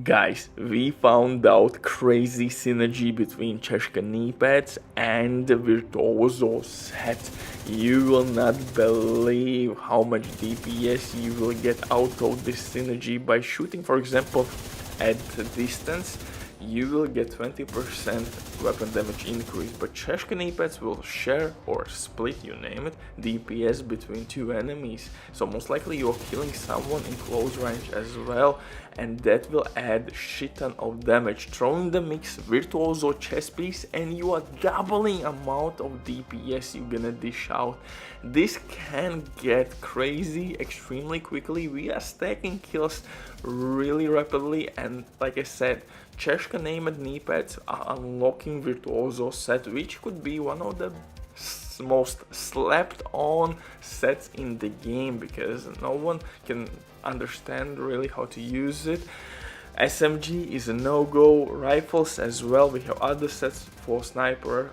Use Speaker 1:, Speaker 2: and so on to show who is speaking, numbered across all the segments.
Speaker 1: Guys, we found out crazy synergy between Cheshka knee pads and the Virtuoso set. You will not believe how much DPS you will get out of this synergy by shooting, for example, at distance. You will get 20% weapon damage increase, but Cheshka knee pads will share or split, you name it, DPS between two enemies. So most likely you're killing someone in close range as well, and that will add shit ton of damage. Throw in the mix Virtuoso chest piece and you are doubling amount of DPS you're gonna dish out. This can get crazy extremely quickly. We are stacking kills really rapidly, and like I said, Cheshka named knee pads are unlocking Virtuoso set, which could be one of the most slept on sets in the game because no one can understand really how to use it. SMG is a no-go. Rifles as well. We have other sets for snipers.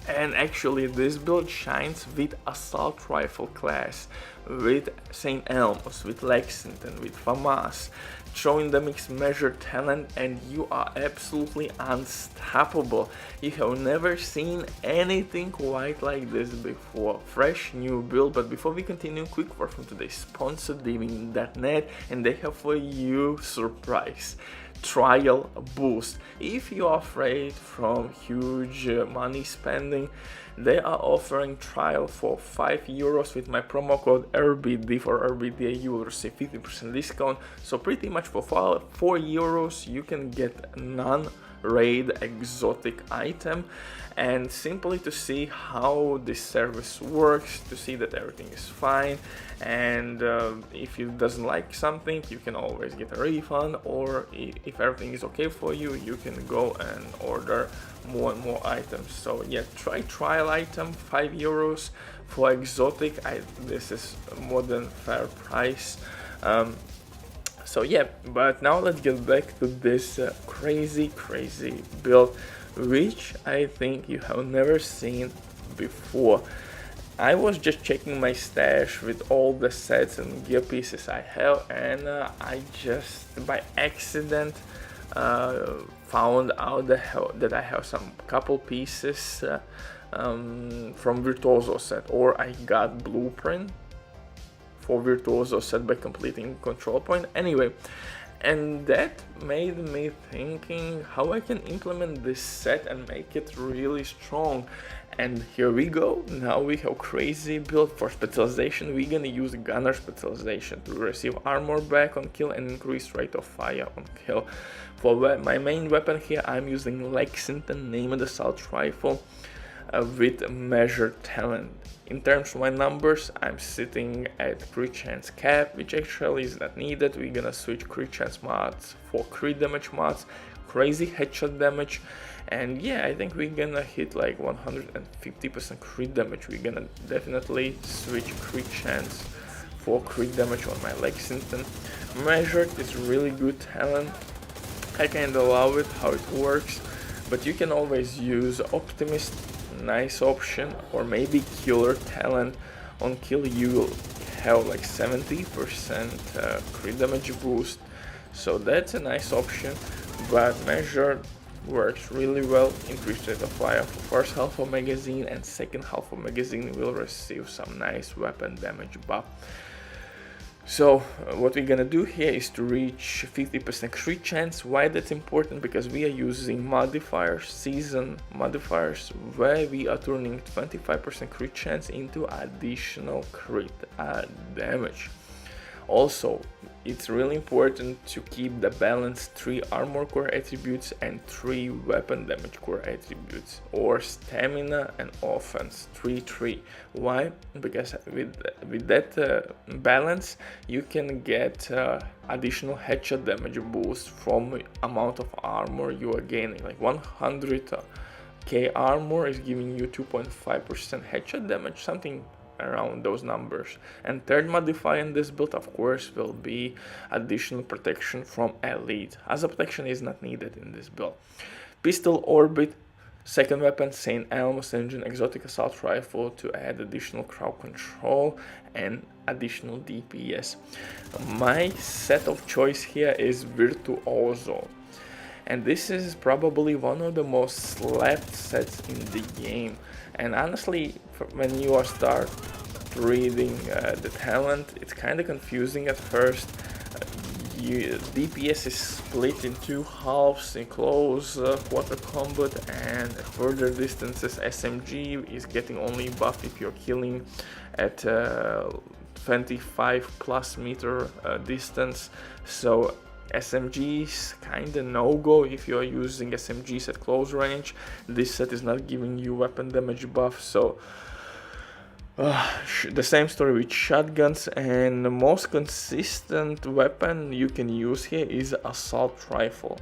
Speaker 1: And actually this build shines with assault rifle class, with St. Elmo's, with Lexington, with FAMAS, showing the mixed measured talent, and you are absolutely unstoppable. You have never seen anything quite like this before. Fresh new build. But before we continue, quick word from today's sponsor, Diving.net, and they have for you surprise trial boost. If you are afraid from huge money spending, they are offering trial for €5 with my promo code RBD. For RBD you will receive 50% discount, so pretty much for €4 you can get non-raid exotic item, and simply to see how this service works, to see that everything is fine, and if you doesn't like something you can always get a refund, or if everything is okay for you, you can go and order more and more items. So yeah, try trial item, €5 for exotic. This is more than fair price. So yeah, but now let's get back to this crazy build, which I think you have never seen before. I was just checking my stash with all the sets and gear pieces I have, and I just by accident found out that I have some couple pieces from Virtuoso set, or I got blueprint for Virtuoso set by completing control point. Anyway, and that made me thinking how I can implement this set and make it really strong. And here we go. Now we have crazy build. For specialization, we're gonna use gunner specialization to receive armor back on kill and increase rate of fire on kill. For my main weapon here, I'm using Lexington named assault rifle with measured talent. In terms of my numbers, I'm sitting at crit chance cap, which actually is not needed. We're gonna switch crit chance mods for crit damage mods, crazy headshot damage, and yeah, I think we're gonna hit like 150% crit damage. We're gonna definitely switch crit chance for crit damage on my Lexington. Measured is really good talent. I kinda love it how it works, but you can always use Optimist, nice option, or maybe killer talent. On kill you will have like 70% crit damage boost, so that's a nice option. But measured works really well. Increased rate of fire for first half of magazine, and second half of magazine will receive some nice weapon damage buff. So what we're gonna do here is to reach 50% crit chance. Why that's important? Because we are using modifiers, season modifiers, where we are turning 25% crit chance into additional crit damage. Also, it's really important to keep the balance 3 armor core attributes and 3 weapon damage core attributes, or stamina and offense 3-3. Why? Because with that balance you can get additional headshot damage boost from amount of armor you are gaining. Like 100k armor is giving you 2.5% headshot damage, something around those numbers. And third modifier in this build, of course, will be additional protection from elite, as a protection is not needed in this build. Pistol orbit Second weapon, St. Elmo's Engine Exotic Assault Rifle to add additional crowd control and additional DPS. My set of choice here is Virtuoso, and this is probably one of the most slept sets in the game. And honestly, when you start reading the talent, it's kind of confusing at first. DPS is split in two halves in close quarter combat, and at further distances SMG is getting only buff if you're killing at 25 plus meter distance. So SMG is kinda no-go if you are using SMGs at close range. This set is not giving you weapon damage buff, so the same story with shotguns, and the most consistent weapon you can use here is assault rifle.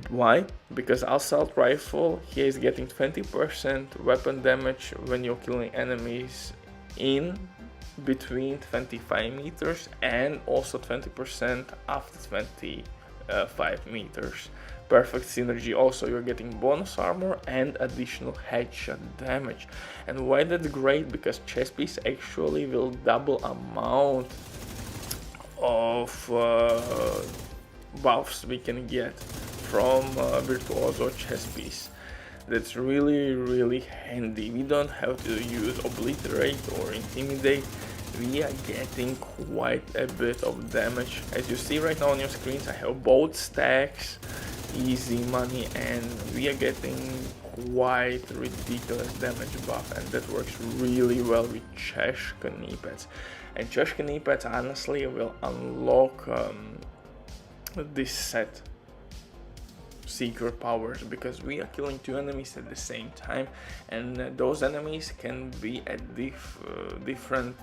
Speaker 1: Why? Because assault rifle here is getting 20% weapon damage when you're killing enemies in between 25 meters, and also 20% after 25 meters. Perfect synergy. Also, you're getting bonus armor and additional headshot damage. And why that's great? Because chest piece actually will double amount of buffs we can get from Virtuoso chest piece. That's really handy. We don't have to use obliterate or intimidate. We are getting quite a bit of damage. As you see right now on your screens, I have both stacks, easy money, and we are getting quite ridiculous damage buff, and that works really well with Cheshka knee pads. And Cheshka knee pads honestly will unlock this set secret powers, because we are killing two enemies at the same time, and those enemies can be at different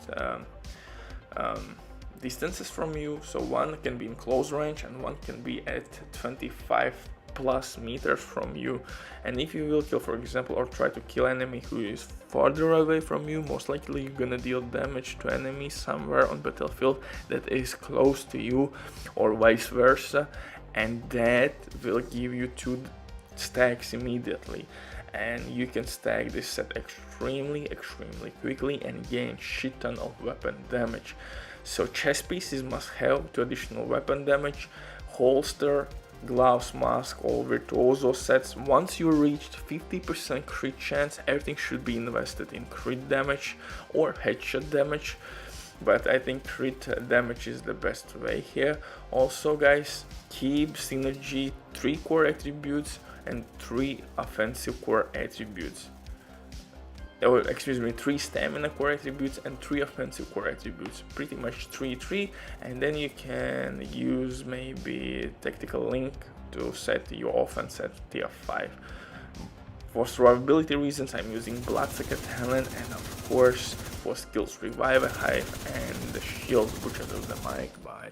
Speaker 1: distances from you. So one can be in close range and one can be at 25 plus meters from you. And if you will kill, for example, or try to kill enemy who is farther away from you, most likely you're gonna deal damage to enemies somewhere on battlefield that is close to you, or vice versa, and that will give you two stacks immediately. And you can stack this set extremely quickly and gain shit ton of weapon damage. So chest pieces must have to additional weapon damage. Holster, gloves, mask, all Virtuoso sets. Once you reached 50% crit chance, everything should be invested in crit damage or headshot damage, but I think crit damage is the best way here. Also guys, keep synergy 3 core attributes and 3 offensive core attributes. Or excuse me, 3 stamina core attributes and 3 offensive core attributes. Pretty much 3-3, and then you can use maybe tactical link to set your offense at tier 5. For survivability reasons, I'm using Bloodsucker talent, and of course for skills Revive a Hive and the shield butcher of the mic. Bye.